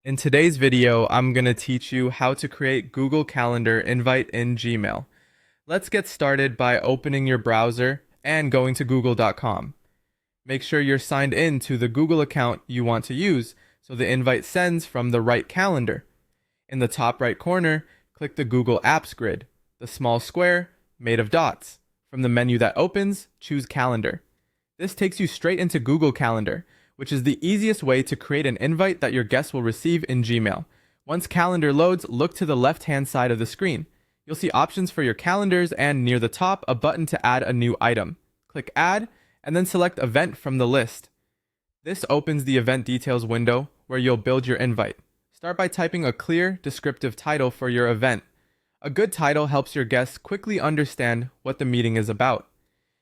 In today's video, I'm going to teach you how to create Google Calendar invite in Gmail. Let's get started by opening your browser and going to google.com. Make sure you're signed in to the Google account you want to use so the invite sends from the right calendar. In the top right corner, click the Google Apps grid, the small square made of dots. From the menu that opens, choose Calendar. This takes you straight into Google Calendar, which is the easiest way to create an invite that your guests will receive in Gmail. Once Calendar loads, look to the left-hand side of the screen. You'll see options for your calendars and near the top, a button to add a new item. Click Add, and then select Event from the list. This opens the event details window where you'll build your invite. Start by typing a clear, descriptive title for your event. A good title helps your guests quickly understand what the meeting is about.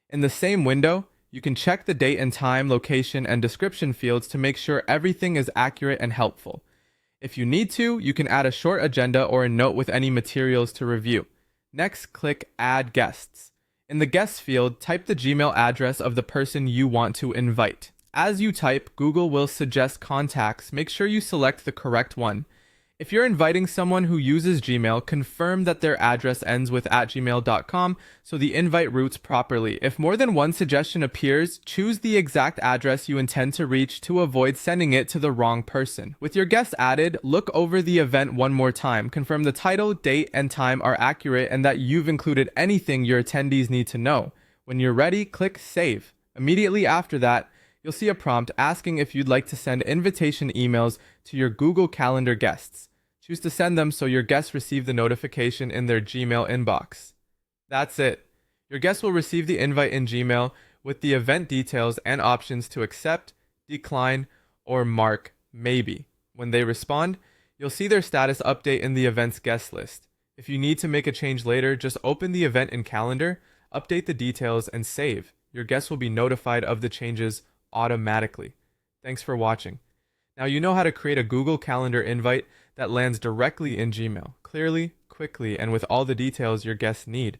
In the same window, you can check the date and time, location, and description fields to make sure everything is accurate and helpful. If you need to, you can add a short agenda or a note with any materials to review. Next, click Add Guests. In the Guests field, type the Gmail address of the person you want to invite. As you type, Google will suggest contacts. Make sure you select the correct one. If you're inviting someone who uses Gmail, confirm that their address ends with @gmail.com so the invite routes properly. If more than one suggestion appears, choose the exact address you intend to reach to avoid sending it to the wrong person. With your guests added, look over the event one more time. Confirm the title, date, and time are accurate and that you've included anything your attendees need to know. When you're ready, click Save. Immediately after that, you'll see a prompt asking if you'd like to send invitation emails to your Google Calendar guests. Choose to send them so your guests receive the notification in their Gmail inbox. That's it. Your guests will receive the invite in Gmail with the event details and options to accept, decline, or mark maybe. When they respond, you'll see their status update in the event's guest list. If you need to make a change later, just open the event in Calendar, update the details, and save. Your guests will be notified of the changes automatically. Thanks for watching. Now you know how to create a Google Calendar invite that lands directly in Gmail, clearly, quickly, and with all the details your guests need.